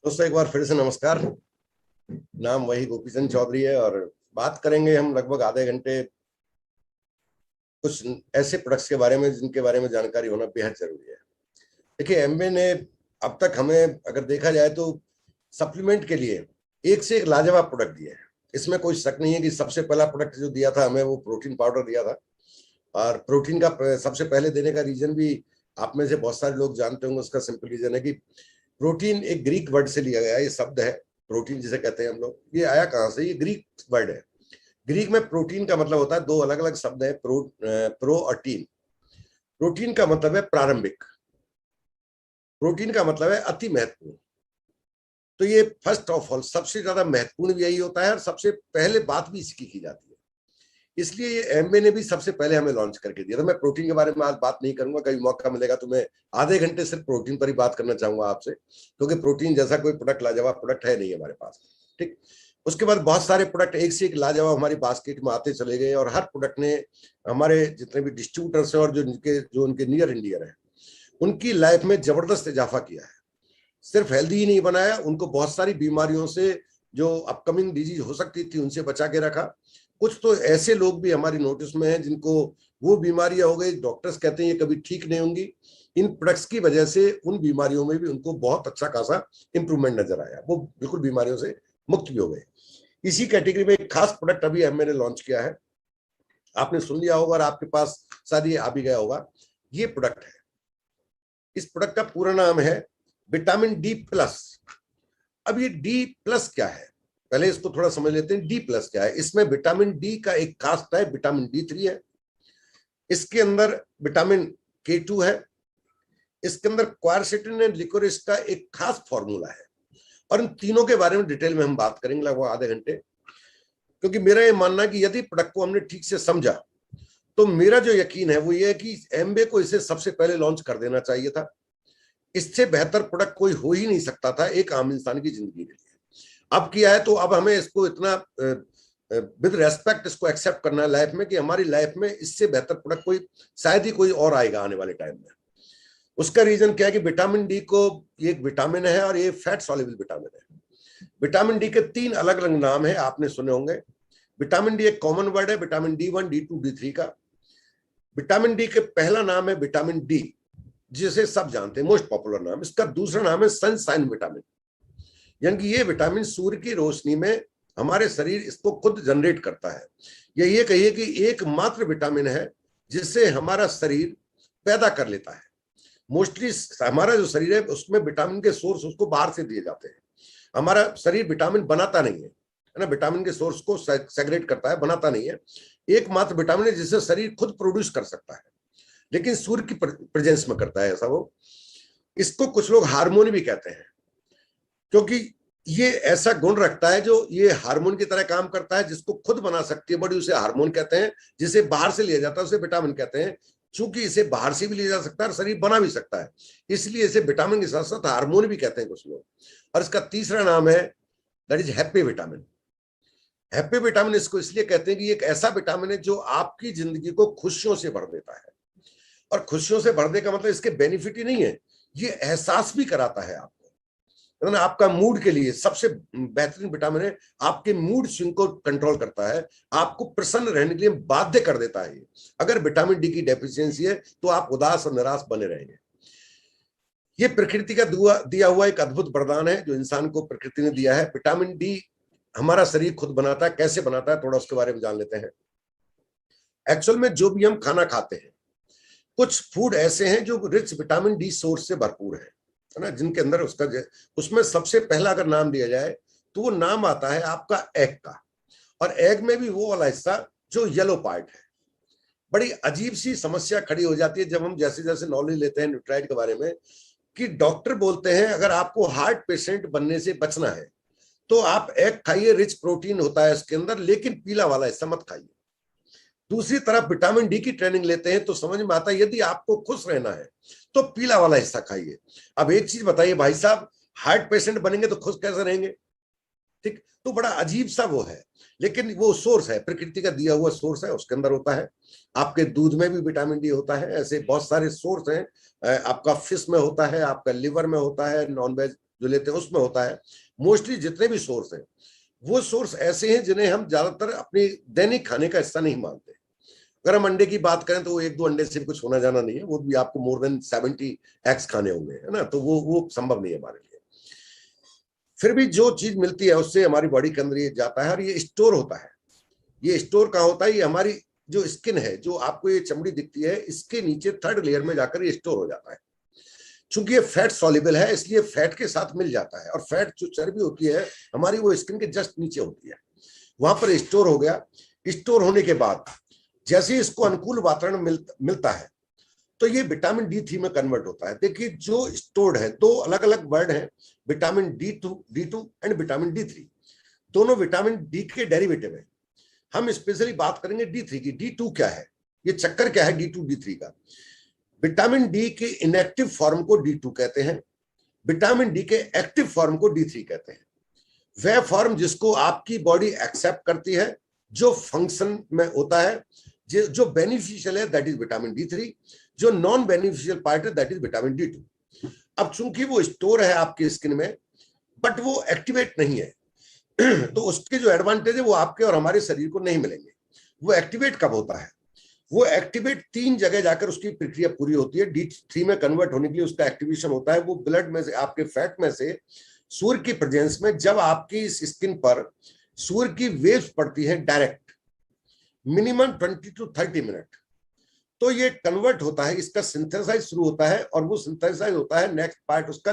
दोस्तों एक बार फिर से नमस्कार। नाम वही गोपीचंद चौधरी है और बात करेंगे हम लगभग आधे घंटे कुछ ऐसे प्रोडक्ट्स के बारे में जिनके बारे में जानकारी होना बेहद जरूरी है। देखिए, एमबे ने अब तक हमें अगर देखा जाए तो सप्लीमेंट के लिए एक से एक लाजवाब प्रोडक्ट दिए हैं। इसमें कोई शक नहीं है कि सबसे पहला प्रोडक्ट जो दिया था हमें वो प्रोटीन पाउडर दिया था। और प्रोटीन का सबसे पहले देने का रीजन भी आप में से बहुत सारे लोग जानते होंगे। उसका सिंपल रीजन है कि प्रोटीन एक ग्रीक वर्ड से लिया गया, ये शब्द है प्रोटीन जिसे कहते हैं हम लोग। ये आया कहां से? ये ग्रीक वर्ड है। ग्रीक में प्रोटीन का मतलब होता है, दो अलग अलग शब्द है, प्रो और टीन। प्रोटीन का मतलब है प्रारंभिक, प्रोटीन का मतलब है अति महत्वपूर्ण। तो ये फर्स्ट ऑफ ऑल सबसे ज्यादा महत्वपूर्ण भी यही होता है और सबसे पहले बात भी इसकी की जाती है। इसलिए ये एमबे ने भी सबसे पहले हमें लॉन्च करके दिया था। मैं प्रोटीन के बारे में आज बात नहीं करूंगा, कभी मौका मिलेगा तो मैं आधे घंटे सिर्फ प्रोटीन पर ही बात करना चाहूंगा आपसे, क्योंकि प्रोटीन जैसा कोई प्रोडक्ट लाजवाब प्रोडक्ट है नहीं हमारे पास। ठीक। उसके बाद बहुत सारे प्रोडक्ट एक से एक लाजवाब हमारी बास्केट में आते चले गए और हर प्रोडक्ट ने हमारे जितने भी डिस्ट्रीब्यूटर्स हैं और जो उनके नियर इंडियर हैं उनकी लाइफ में जबरदस्त इजाफा किया है। सिर्फ हेल्दी ही नहीं बनाया, उनको बहुत सारी बीमारियों से जो अपकमिंग डिजीज हो सकती थी उनसे बचा के रखा। कुछ तो ऐसे लोग भी हमारी नोटिस में हैं जिनको वो बीमारियां हो गई, डॉक्टर्स कहते हैं ये कभी ठीक नहीं होंगी। इन प्रोडक्ट्स की वजह से उन बीमारियों में भी उनको बहुत अच्छा खासा इंप्रूवमेंट नजर आया, वो बिल्कुल बीमारियों से मुक्त भी हो गए। इसी कैटेगरी में एक खास प्रोडक्ट अभी मैंने लॉन्च किया है, आपने सुन लिया होगा और आपके पास शायद ये आ भी गया होगा। ये प्रोडक्ट है, इस प्रोडक्ट का पूरा नाम है विटामिन डी प्लस। अब ये डी प्लस क्या है, पहले इसको थोड़ा समझ लेते हैं। डी प्लस क्या है? इसमें विटामिन डी का एक खास टाइप विटामिन डी3 है, इसके अंदर विटामिन के2 है, इसके अंदर क्वारसेटिन एंड लिकोरिस का एक खास फॉर्मूला है। और इन तीनों के बारे में डिटेल में हम बात करेंगे लगभग आधे घंटे, क्योंकि मेरा ये मानना है कि यदि प्रोडक्ट को हमने ठीक से समझा तो मेरा जो यकीन है वो ये है कि एमबे को इसे सबसे पहले लॉन्च कर देना चाहिए था। इससे बेहतर प्रोडक्ट कोई हो ही नहीं सकता था एक आम इंसान की जिंदगी के लिए। अब किया है तो अब हमें इसको इतना विद रेस्पेक्ट इसको एक्सेप्ट करना है लाइफ में कि हमारी लाइफ में इससे बेहतर प्रोडक्ट कोई शायद ही कोई और आएगा आने वाले टाइम में। उसका रीजन क्या है कि विटामिन डी को, ये एक विटामिन है और ये फैट सॉल्युबल विटामिन है। विटामिन डी के 3 अलग अलग नाम है, आपने सुने होंगे। विटामिन डी एक कॉमन वर्ड है, विटामिन D1 D2 D3 का। विटामिन डी के पहला नाम है विटामिन डी, जिसे सब जानते हैं, मोस्ट पॉपुलर नाम। इसका दूसरा नाम है सनशाइन विटामिन, यानी कि ये विटामिन सूर्य की रोशनी में हमारे शरीर इसको खुद जनरेट करता है। ये कहिए कि एकमात्र विटामिन है जिससे हमारा शरीर पैदा कर लेता है। मोस्टली हमारा जो शरीर है उसमें विटामिन के सोर्स उसको बाहर से दिए जाते हैं। हमारा शरीर विटामिन बनाता नहीं है ना, विटामिन के सोर्स को सेग्रेट करता है, बनाता नहीं है। एकमात्र विटामिन है जिसे शरीर खुद प्रोड्यूस कर सकता है, लेकिन सूर्य की प्रेजेंस में करता है ऐसा वो। इसको कुछ लोग हार्मोन भी कहते हैं, क्योंकि ये ऐसा गुण रखता है जो ये हार्मोन की तरह काम करता है, जिसको खुद बना सकती है बॉडी उसे हार्मोन कहते हैं, जिसे बाहर से लिया जाता है उसे विटामिन कहते हैं। चूंकि इसे बाहर से भी लिया जा सकता है और शरीर बना भी सकता है, इसलिए इसे विटामिन के साथ साथ हार्मोन भी कहते हैं कुछ लोग। और इसका तीसरा नाम है that is happy vitamin. Happy vitamin इसको इसलिए कहते हैं कि एक ऐसा विटामिन है जो आपकी जिंदगी को खुशियों से भर देता है। और खुशियों से भरने का मतलब इसके बेनिफिट ही नहीं है, ये एहसास भी कराता है आपको। आपका मूड के लिए सबसे बेहतरीन विटामिन है, आपके मूड स्विंग को कंट्रोल करता है, आपको प्रसन्न रहने के लिए बाध्य कर देता है। अगर विटामिन डी की डेफिशिएंसी है तो आप उदास और निराश बने रहेंगे। ये प्रकृति का दिया हुआ एक अद्भुत वरदान है जो इंसान को प्रकृति ने दिया है। विटामिन डी हमारा शरीर खुद बनाता है। कैसे बनाता है थोड़ा उसके बारे में जान लेते हैं। एक्चुअल में जो भी हम खाना खाते हैं, कुछ फूड ऐसे हैं जो रिच विटामिन डी सोर्स से भरपूर है ना, जिनके अंदर उसमें सबसे पहला अगर नाम दिया जाए तो वो नाम आता है आपका एग का। और एग में भी वो वाला हिस्सा जो येलो पार्ट है। बड़ी अजीब सी समस्या खड़ी हो जाती है जब हम जैसे जैसे नॉलेज लेते हैं न्यूट्राइट के बारे में, कि डॉक्टर बोलते हैं अगर आपको हार्ट पेशेंट बनने से बचना है तो आप एग खाइए, रिच प्रोटीन होता है इसके अंदर, लेकिन पीला वाला हिस्सा मत खाइए। दूसरी तरफ विटामिन डी की ट्रेनिंग लेते हैं तो समझ में आता है यदि आपको खुश रहना है तो पीला वाला हिस्सा खाइए। अब एक चीज बताइए भाई साहब, हार्ट पेशेंट बनेंगे तो खुश कैसे रहेंगे? ठीक, तो बड़ा अजीब सा वो है, लेकिन वो सोर्स है, प्रकृति का दिया हुआ सोर्स है, उसके अंदर होता है। आपके दूध में भी विटामिन डी होता है, ऐसे बहुत सारे सोर्स हैं। आपका फिश में होता है, आपका लिवर में होता है, नॉन वेज जो लेते हैं उसमें होता है। मोस्टली जितने भी सोर्स हैं वो सोर्स ऐसे हैं जिन्हें हम ज्यादातर अपनी दैनिक खाने का हिस्सा नहीं मानते। अगर हम अंडे की बात करें तो वो एक दो अंडे से कुछ होना जाना नहीं है, वो भी आपको मोर देन 70 एग्स खाने होंगे, है ना, तो वो संभव नहीं है हमारे लिए। फिर भी जो चीज मिलती है उससे हमारी बॉडी के अंदर ये जाता है और ये स्टोर होता है। ये स्टोर कहाँ होता है? ये हमारी जो स्किन है, जो आपको ये चमड़ी दिखती है, इसके नीचे थर्ड लेयर में जाकर ये स्टोर हो जाता है। चूंकि ये फैट सॉल्युबल है इसलिए फैट के साथ मिल जाता है, और फैट जो चर्बी होती है हमारी वो स्किन के जस्ट नीचे होती है, वहां पर स्टोर हो गया। स्टोर होने के बाद जैसे ही इसको अनुकूल वातावरण मिलता है तो ये विटामिन D3 में कन्वर्ट होता है। देखिए जो स्टोर्ड है, दो अलग अलग वर्ड है, vitamin D2 and vitamin D3, दोनों विटामिन डी के डेरिवेटिव है। हम स्पेशली बात करेंगे D3 की। D2 क्या है, ये चक्कर क्या है D2 D3 का? विटामिन डी के इनएक्टिव फॉर्म को D2 कहते हैं, विटामिन डी के एक्टिव फॉर्म को D3 कहते हैं। वह फॉर्म जिसको आपकी बॉडी एक्सेप्ट करती है, जो फंक्शन में होता है, जो बेनिफिशियल है दैट इज विटामिन D3, जो नॉन बेनिफिशियल पार्ट है दैट इज विटामिन D2। अब चूंकि वो स्टोर है आपकी स्किन में बट वो एक्टिवेट नहीं है तो उसके जो एडवांटेज है वो आपके और हमारे शरीर को नहीं मिलेंगे। वो एक्टिवेट कब होता है? वो एक्टिवेट 3 जगह जाकर उसकी प्रक्रिया पूरी होती है। D3 में कन्वर्ट होने के लिए उसका एक्टिवेशन होता है। वो ब्लड में से, आपके फैट में से, सूर्य की प्रेजेंस में, जब आपकी इस स्किन पर सूर्य की वेव्स पड़ती है डायरेक्ट, मिनिमम 20 to 30 मिनट, तो ये कन्वर्ट होता है, इसका सिंथेसाइज शुरू होता है, और वो सिंथेसाइज होता है नेक्स्ट पार्ट उसका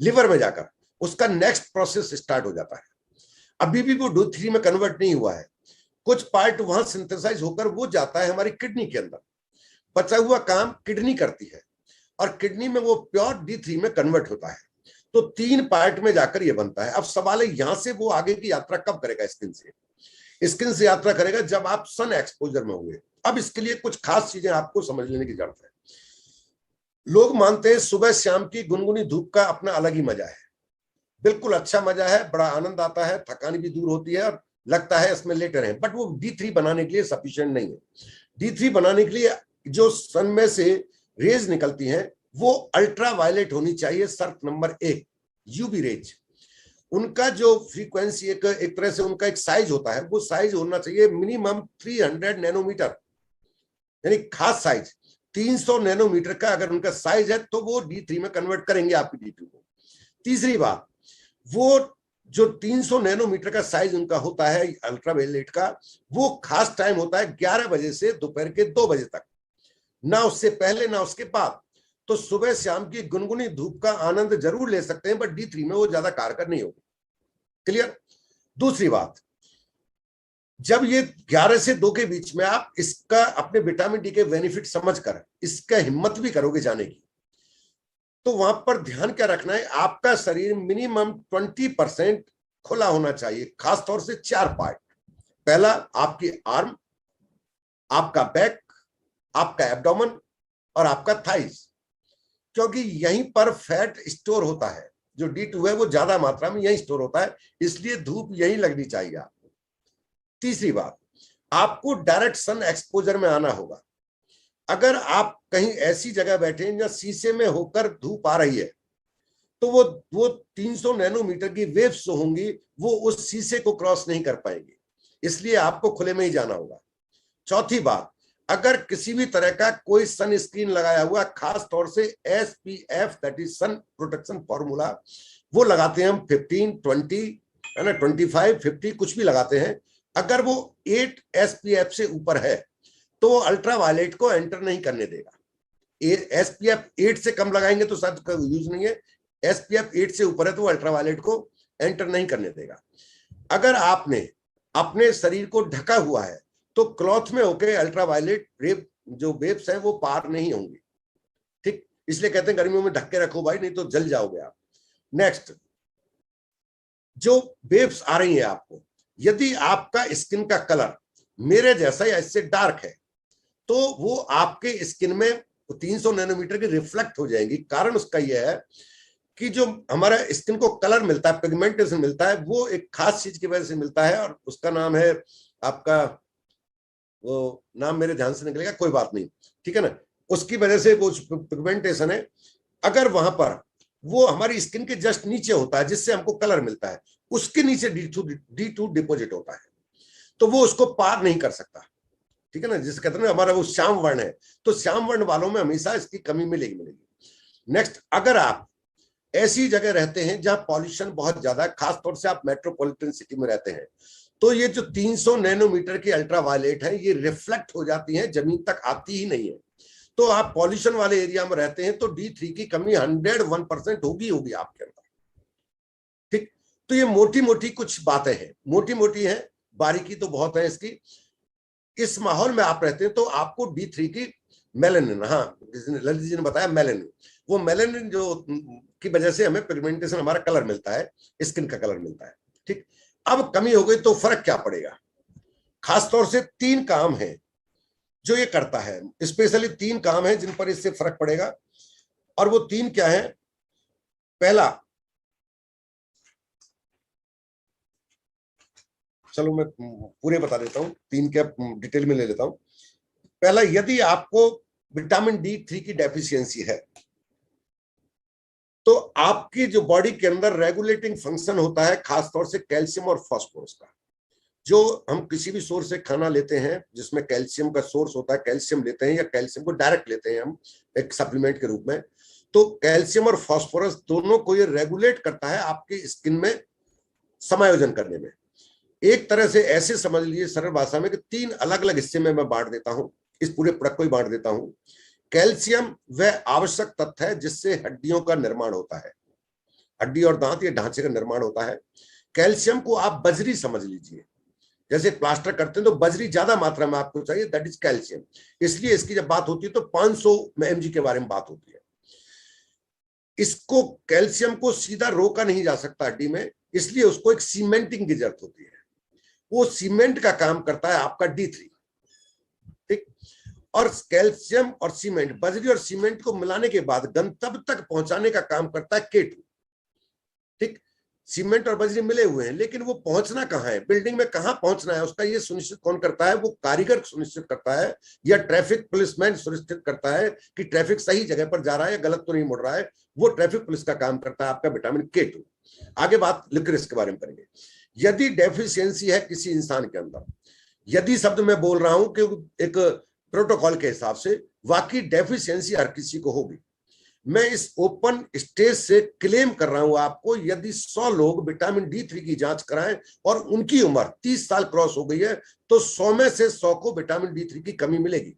लिवर में जाकर उसका नेक्स्ट प्रोसेस स्टार्ट हो जाता है। अभी भी वो D3 में कन्वर्ट नहीं हुआ है, कुछ पार्ट वहां सिंथेसाइज होकर वो जाता है हमारी किडनी के अंदर। बचा हुआ काम किडनी करती है और किडनी में वो प्योर D3 में कन्वर्ट होता है। तो 3 पार्ट में जाकर ये बनता है। अब सवाल है यहां से वो आगे की यात्रा कब करेगा? स्किन से यात्रा करेगा जब आप सन एक्सपोजर में होंगे। अब इसके लिए कुछ खास चीजें आपको समझ लेने की जरूरत है। लोग मानते हैं सुबह शाम की गुनगुनी धूप का अपना अलग ही मजा है, बिल्कुल अच्छा मजा है, बड़ा आनंद आता है, थकान भी दूर होती है और लगता है इसमें लेटे रहें, बट वो D3 बनाने के लिए सफिशिएंट नहीं है। D3 बनाने के लिए जो सन में से रेज निकलती हैं वो अल्ट्रा वायलेट होनी चाहिए। शर्त नंबर 1, यूवी रेज। उनका जो फ्रीक्वेंसी एक तरह से उनका एक साइज होता है, वो साइज होना चाहिए मिनिमम 300 नैनोमीटर, यानी खास साइज 300 नैनोमीटर का अगर उनका साइज है तो वो D3 में कन्वर्ट करेंगे आपकी D2 को। तीसरी बात, वो जो 300 नैनोमीटर का साइज उनका होता है अल्ट्रावायलेट का, वो खास टाइम होता है 11 बजे से दोपहर के 2 बजे तक, ना उससे पहले ना उसके बाद। तो सुबह शाम की गुनगुनी धूप का आनंद जरूर ले सकते हैं, बट D3 में वो ज्यादा कारगर नहीं होगी। क्लियर? दूसरी बात, जब ये 11 से 2 के बीच में आप इसका अपने विटामिन डी के बेनिफिट समझकर इसका हिम्मत भी करोगे जाने की, तो वहां पर ध्यान क्या रखना है, आपका शरीर मिनिमम 20% खुला होना चाहिए, खासतौर से 4 पार्ट। पहला आपकी आर्म, आपका बैक, आपका एब्डोमेन और आपका थाइज, क्योंकि यहीं पर फैट स्टोर होता है। जो D2 है वो ज्यादा मात्रा में यहीं स्टोर होता है, इसलिए धूप यहीं लगनी चाहिए आपको। तीसरी बात, आपको डायरेक्ट सन एक्सपोजर में आना होगा। अगर आप कहीं ऐसी जगह बैठे हैं जहां शीशे में होकर धूप आ रही है तो वो 300 नैनोमीटर की वेव्स जो होंगी वो उस शीशे को क्रॉस नहीं कर पाएंगी, इसलिए आपको खुले में ही जाना होगा। चौथी बात, अगर किसी भी तरह का कोई सन स्क्रीन लगाया हुआ, खास तौर से SPF that is sun protection formula, वो लगाते हैं हम 15, 20 है ना, 25, 50 कुछ भी लगाते हैं। अगर वो 8 SPF से ऊपर है तो अल्ट्रावायलेट को एंटर नहीं करने देगा। SPF 8 से कम लगाएंगे तो शायद यूज नहीं है, SPF 8 से ऊपर है तो अल्ट्रावायलेट को एंटर नहीं करने देगा। अगर आपने अपने शरीर को ढका हुआ है तो क्लॉथ में होके अल्ट्रावायलेट जो वेव्स है वो पार नहीं होंगी। ठीक, इसलिए कहते हैं गर्मियों में ढक के रखो भाई, नहीं तो जल जाओगे आप। नेक्स्ट, जो वेव्स आ रही है आपको, यदि आपका स्किन का कलर मेरे जैसा या इससे डार्क है तो वो आपके स्किन में 300 नैनोमीटर की रिफ्लेक्ट हो जाएंगी। कारण उसका यह है कि जो हमारा स्किन को कलर मिलता है, पिगमेंटेशन मिलता है, वो एक खास चीज की वजह से मिलता है, और उसका नाम है आपका, वो नाम मेरे ध्यान से निकलेगा, कोई बात नहीं, ठीक है ना, उसकी वजह से वो पिगमेंटेशन है। अगर वहां पर वो हमारी स्किन के जस्ट नीचे होता है, जिससे हमको कलर मिलता है, उसके नीचे D2 डिपोजिट होता है, तो वो उसको पार नहीं कर सकता। ठीक है ना, जिसे कहते हैं ना हमारा वो श्याम वर्ण है, तो श्याम वर्ण वालों में हमेशा इसकी कमी मिलेगी। नेक्स्ट, अगर आप ऐसी जगह रहते हैं जहां पॉल्यूशन बहुत ज्यादा है, खासतौर से आप मेट्रोपॉलिटन सिटी में रहते हैं, तो ये जो 300 नैनोमीटर की अल्ट्रावायलेट है, ये रिफ्लेक्ट हो जाती है, जमीन तक आती ही नहीं है। तो आप पॉल्यूशन वाले एरिया में रहते हैं तो D3 की कमी 101% होगी आपके अंदर। ठीक, तो ये मोटी मोटी कुछ बातें हैं, मोटी मोटी है, बारीकी तो बहुत है इसकी। इस माहौल में आप रहते हैं तो आपको D3 की मेलानिन, हाँ ललित जी ने बताया मेलानिन, वो मेलानिन जो की वजह से हमें पिगमेंटेशन, हमारा कलर मिलता है, स्किन का कलर मिलता है। ठीक, अब कमी हो गई तो फर्क क्या पड़ेगा? खासतौर से 3 काम है जो ये करता है, स्पेशली 3 काम है जिन पर इससे फर्क पड़ेगा। और वो 3 क्या है? पहला, चलो मैं पूरे बता देता हूं, 3 क्या डिटेल में ले लेता हूं। पहला, यदि आपको विटामिन D3 की डेफिशिएंसी है तो आपकी जो बॉडी के अंदर रेगुलेटिंग फंक्शन होता है, खासतौर से कैल्शियम और फास्फोरस का। जो हम किसी भी सोर्स से खाना लेते हैं जिसमें कैल्शियम का सोर्स होता है, कैल्शियम लेते हैं या कैल्शियम को डायरेक्ट लेते हैं हम एक सप्लीमेंट के रूप में, तो कैल्शियम और फास्फोरस दोनों को ये रेगुलेट करता है आपके स्किन में समायोजन करने में। एक तरह से ऐसे समझ लीजिए सरल भाषा में कि 3 अलग अलग हिस्से में मैं बांट देता हूं, इस पूरे प्रोडक्ट को ही बांट देता हूं। कैल्शियम वह आवश्यक तत्व है जिससे हड्डियों का निर्माण होता है, हड्डी और दांत, ये ढांचे का निर्माण होता है। कैल्शियम को आप बजरी समझ लीजिए, जैसे प्लास्टर करते हैं तो बजरी ज्यादा मात्रा में आपको चाहिए, दैट इज कैल्शियम। इसलिए इसकी जब बात होती है तो 500 mg के बारे में बात होती है। इसको कैल्शियम को सीधा रोका नहीं जा सकता हड्डी में, इसलिए उसको एक सीमेंटिंग की जरूरत होती है। वो सीमेंट का काम करता है आपका D3। ठीक, और कैल्शियम और सीमेंट, बजरी और सीमेंट को मिलाने के बाद गंतव्य तक पहुंचाने का काम करता है K2। ठीक, सीमेंट और बजरी मिले हुए हैं, लेकिन वो पहुंचना कहां है, बिल्डिंग में कहां पहुंचना है, उसका ये सुनिश्चित कौन करता है? वो कारीगर सुनिश्चित करता है, या ट्रैफिक पुलिसमैन सुनिश्चित करता है कि ट्रैफिक सही जगह पर जा रहा है या गलत तो नहीं मुड़ रहा है। वो ट्रैफिक पुलिस का काम करता है आपका विटामिन K2। आगे बात लिक्रिस के बारे में करेंगे। यदि डेफिशिएंसी है किसी इंसान के अंदर, यदि शब्द मैं बोल रहा हूं कि एक प्रोटोकॉल के हिसाब से वाकई डेफिशिएंसी हर किसी को होगी, मैं इस ओपन स्टेज से क्लेम कर रहा हूं आपको, यदि 100 लोग विटामिन D3 की जांच कराएं और उनकी उम्र 30 साल क्रॉस हो गई है तो 100 में से 100 को विटामिन D3 की कमी मिलेगी।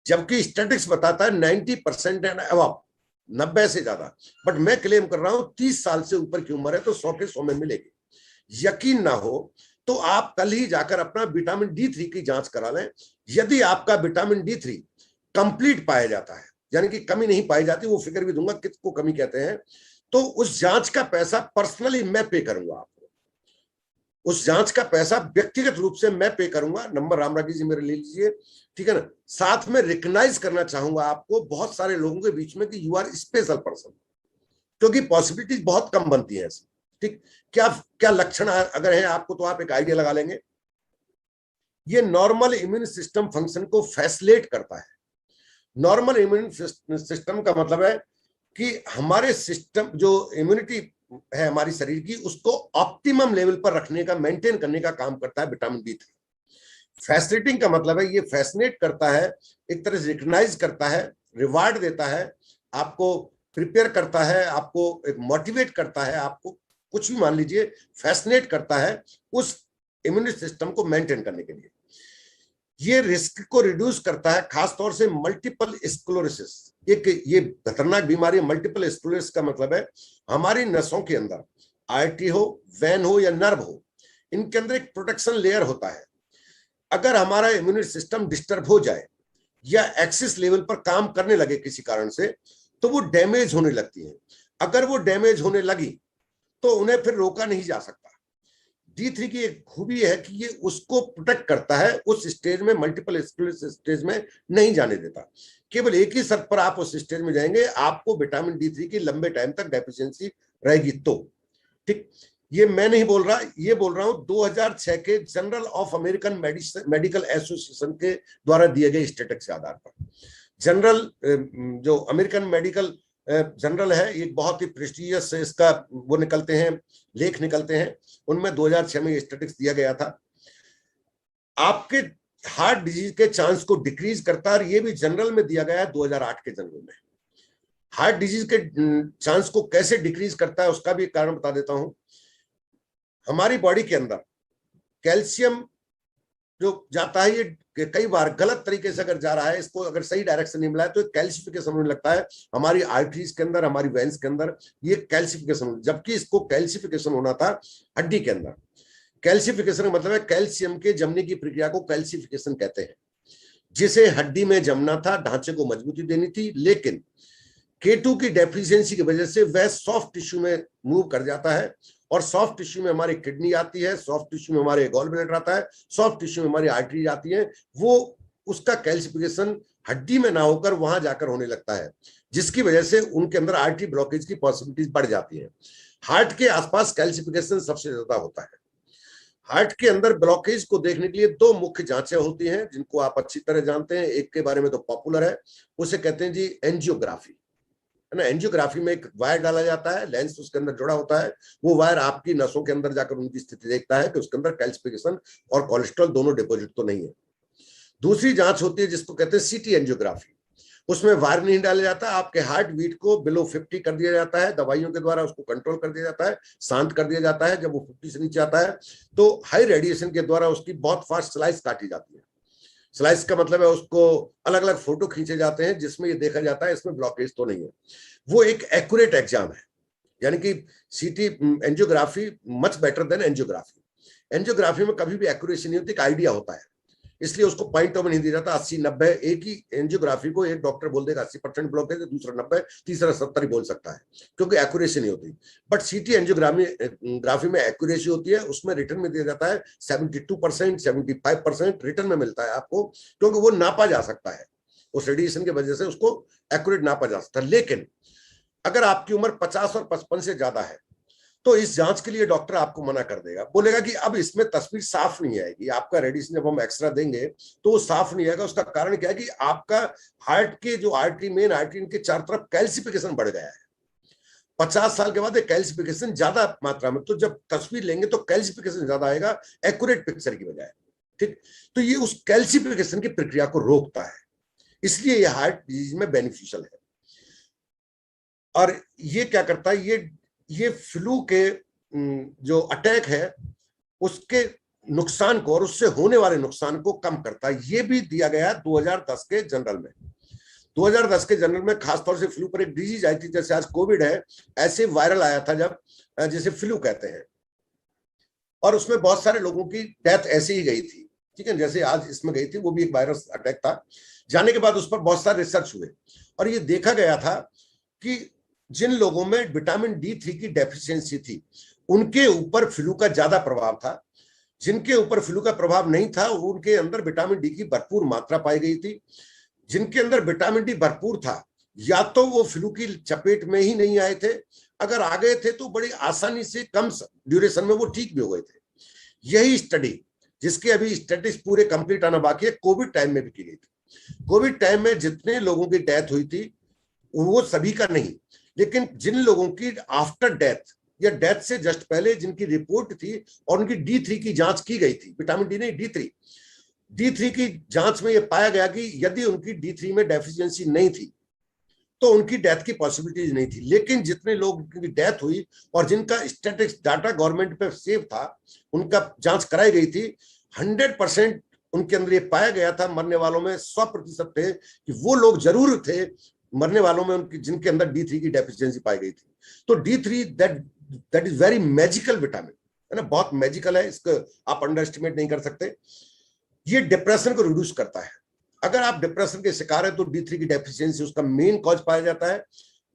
जबकि स्टैटिस्टिक्स बताता है 90% एंड अबव, 90 से ज्यादा। बट मैं क्लेम कर रहा हूं 30 साल से ऊपर की उम्र है तो 100 के 100 में मिलेगी। यकीन ना हो तो आप कल ही जाकर अपना विटामिन D3 की जांच करा लें। यदि आपका विटामिन D3 कंप्लीट पाया जाता है, यानी कि कमी नहीं पाई जाती, वो फिगर भी दूंगा किसको कमी कहते हैं, तो उस जांच का पैसा पर्सनली मैं पे करूंगा आपको। उस जांच का पैसा व्यक्तिगत रूप से मैं पे करूंगा। नंबर रामरागी जी मेरे ले लीजिए, ठीक है ना। साथ में रिकॉग्नाइज करना चाहूंगा आपको बहुत सारे लोगों के बीच में कि यू आर स्पेशल पर्सन, क्योंकि पॉसिबिलिटीज बहुत कम बनती है ऐसी। ठीक, क्या क्या लक्षण अगर है आपको तो आप एक आइडिया लगा लेंगे। ये नॉर्मल इम्यून सिस्टम फंक्शन को फैसिलिटेट करता है। नॉर्मल इम्यून सिस्टम का मतलब है कि हमारे सिस्टम जो इम्यूनिटी है हमारी शरीर की, उसको ऑप्टिमम लेवल पर रखने का, मेंटेन करने का काम करता है विटामिन D3। फैसिलिटेटिंग का मतलब है ये फैसिनेट करता है, एक तरह से रिकॉग्नाइज करता है, रिवार्ड देता है, आपको प्रिपेयर करता है, आपको एक मोटिवेट करता है, आपको कुछ भी मान लीजिए, फैसिनेट करता है उस इम्यून सिस्टम को मेंटेन करने के लिए। ये रिस्क को रिड्यूस करता है, खासतौर से मल्टीपल स्क्लेरोसिस, एक ये खतरनाक बीमारी है। मल्टीपल स्क्लेरोसिस का मतलब है हमारी नसों के अंदर, आर्टरी हो, वेन हो या नर्व हो, इनके अंदर एक प्रोटेक्शन लेयर होता है। अगर हमारा इम्यून सिस्टम डिस्टर्ब हो जाए या एक्सिस लेवल पर काम करने लगे किसी कारण से, तो वो डैमेज होने लगती है। अगर वो डैमेज होने लगी तो उन्हें फिर रोका नहीं जा सकता। D3 की एक खूबी है कि ये उसको प्रोटेक्ट करता है, उस स्टेज में, मल्टीपल स्टेज में नहीं जाने देता। केवल एक ही शर्त पर आप उस स्टेज में जाएंगे, आपको विटामिन D3 की लंबे टाइम तक डेफिशिएंसी रहेगी तो। ठीक, ये मैं नहीं बोल रहा, ये बोल रहा हूं 2006 के general of American medical association के द्वारा दिए गए स्टेटिस्टिक्स के आधार पर। जनरल जो अमेरिकन मेडिकल जनरल है, एक बहुत ही प्रेस्टिजियस इसका वो निकलते हैं, लेख निकलते हैं, उनमें 2006 में स्टैटिस्टिक्स दिया गया था। आपके हार्ट डिजीज के चांस को डिक्रीज करता है, और ये भी जनरल में दिया गया है 2008 के जनरल में। हार्ट डिजीज के चांस को कैसे डिक्रीज करता है उसका भी कारण बता देता हूं। हमारी बॉडी के अंदर कैल्शियम जो जाता है, ये कई बार गलत तरीके से अगर जा रहा है, इसको अगर सही डायरेक्शन नहीं मिला है तो कैल्सिफिकेशन होने लगता है हमारी आर्टरीज के अंदर, हमारी वेन्स के अंदर, ये कैल्सिफिकेशन, जबकि इसको कैल्सिफिकेशन होना था हड्डी के अंदर। कैल्सिफिकेशन का मतलब है कैल्शियम के जमने की प्रक्रिया को कैल्सिफिकेशन कहते हैं, जिसे हड्डी में जमना था, ढांचे को मजबूती देनी थी, लेकिन K2 की डेफिशिएंसी की वजह से वह सॉफ्ट टिश्यू में मूव कर जाता है, और सॉफ्ट टिश्यू में हमारी किडनी आती है, सॉफ्ट टिश्यू में हमारे गॉल ब्लैडर आता है, सॉफ्ट टिश्यू में हमारी आर्टरी आती है, वो उसका कैल्सिफिकेशन हड्डी में ना होकर वहां जाकर होने लगता है, जिसकी वजह से उनके अंदर आर्टरी ब्लॉकेज की पॉसिबिलिटीज बढ़ जाती है। हार्ट के आसपास कैल्सिफिकेशन सबसे ज्यादा होता है। हार्ट के अंदर ब्लॉकेज को देखने के लिए दो मुख्य जांचें होती हैं, जिनको आप अच्छी तरह जानते हैं। एक के बारे में तो पॉपुलर है, उसे कहते हैं जी एंजियोग्राफी, है ना। एंजियोग्राफी में एक वायर डाला जाता है, लेंस उसके अंदर जुड़ा होता है, वो वायर आपकी नसों के अंदर जाकर उनकी स्थिति देखता है कि उसके अंदर कैल्सिफिकेशन और कोलेस्ट्रॉल दोनों डिपॉजिट तो नहीं है। दूसरी जांच होती है जिसको कहते हैं सीटी एंजियोग्राफी, उसमें वायर नहीं डाला जाता, आपके हार्ट बीट को बिलो 50 कर दिया जाता है, दवाइयों के द्वारा उसको कंट्रोल कर दिया जाता है, शांत कर दिया जाता है। जब वो 50 से नीचे आता है तो हाई रेडिएशन के द्वारा उसकी बहुत फास्ट स्लाइस काटी जाती है। स्लाइस का मतलब है उसको अलग अलग फोटो खींचे जाते हैं, जिसमें ये देखा जाता है इसमें ब्लॉकेज तो नहीं है। वो एक एक्यूरेट एग्जाम है, यानी कि CT angiography much better than angiography. Angiography में कभी भी एक्यूरेसी नहीं होती, एक आइडिया होता है, इसलिए उसको पॉइंट में नहीं दिया जाता 80-90। एक ही एंजियोग्राफी को एक डॉक्टर बोल देगा 80% ब्लॉकेज है, दूसरा 90, तीसरा 70 ही बोल सकता है, क्योंकि एक्यूरेसी नहीं होती। बट सीटी एंजियोग्राफी में एक्यूरेसी होती है, उसमें रिटर्न में दिया जाता है 72%, 75% रिटर्न में मिलता है आपको, क्योंकि वो नापा जा सकता है, उस रेडिएशन की वजह से उसको एक्यूरेट नापा जा सकता है। लेकिन अगर आपकी उम्र 50 और 55 से ज्यादा है तो इस जांच के लिए डॉक्टर आपको मना कर देगा, बोलेगा कि अब इसमें तस्वीर साफ नहीं आएगी, आपका रेडिएशन जब हम एक्सरा देंगे तो वो साफ नहीं आएगा। उसका कारण क्या है कि आपका हार्ट के जो आर्टरी, मेन आर्टरी के चारों तरफ कैल्सिफिकेशन बढ़ गया है। 50 साल के बाद कैल्सिफिकेशन ज्यादा मात्रा में, तो जब तस्वीर लेंगे तो कैल्सिफिकेशन ज्यादा आएगा एक्यूरेट पिक्चर की बजाय, ठीक। तो ये उस कैल्सिफिकेशन की प्रक्रिया को रोकता है, इसलिए ये हार्ट डिजीज में बेनिफिशियल है। और ये क्या करता है, ये फ्लू के जो अटैक है उसके नुकसान को और उससे होने वाले नुकसान को कम करता है। ये भी दिया गया 2010 के जनरल में। 2010 के जनरल में खासतौर से फ्लू पर एक डिजीज आई थी, जैसे आज कोविड है, ऐसे वायरल आया था जब, जैसे फ्लू कहते हैं, और उसमें बहुत सारे लोगों की डेथ ऐसे ही गई थी, ठीक है, जैसे आज इसमें गई थी, वो भी एक वायरस अटैक था। जाने के बाद उस पर बहुत सारे रिसर्च हुए और ये देखा गया था कि जिन लोगों में विटामिन D3 की डेफिशिएंसी थी उनके ऊपर फ्लू का ज्यादा प्रभाव था, जिनके ऊपर फ्लू का प्रभाव नहीं था उनके अंदर विटामिन डी की भरपूर मात्रा पाई गई थी। जिनके अंदर विटामिन डी भरपूर था या तो वो फ्लू की चपेट में ही नहीं आए थे, अगर आ गए थे तो बड़ी आसानी से कम ड्यूरेशन में वो ठीक भी हो गए थे। यही स्टडी, जिसके अभी स्टैटिस्टिक्स पूरे कंप्लीट आना बाकी है, कोविड टाइम में भी की गई थी। कोविड टाइम में जितने लोगों की डेथ हुई थी वो सभी का नहीं, लेकिन जिन लोगों की आफ्टर डेथ या डेथ से जस्ट पहले जिनकी रिपोर्ट थी और उनकी D3 की जांच की गई थी, विटामिन डी नहीं D3 की जांच में यह पाया गया कि यदि उनकी D3 में डेफिशिएंसी नहीं थी तो उनकी डेथ की पॉसिबिलिटीज नहीं थी। लेकिन जितने लोग की डेथ हुई और जिनका स्टैटिस्टिक्स डाटा गवर्नमेंट पे सेव था, उनका जांच कराई गई थी, 100% उनके अंदर ये पाया गया था, मरने वालों में 100% थे कि वो लोग जरूर थे मरने वालों में उनकी जिनके अंदर D3 की डेफिशिएंसी पाई गई थी। तो D3 that is very magical vitamin, है ना, बहुत मैजिकल है, इसको आप अंडर एस्टिमेट नहीं कर सकते। ये डिप्रेशन को रिड्यूस करता है। अगर आप डिप्रेशन के शिकार है तो D3 की डेफिशिएंसी उसका मेन कॉज पाया जाता है।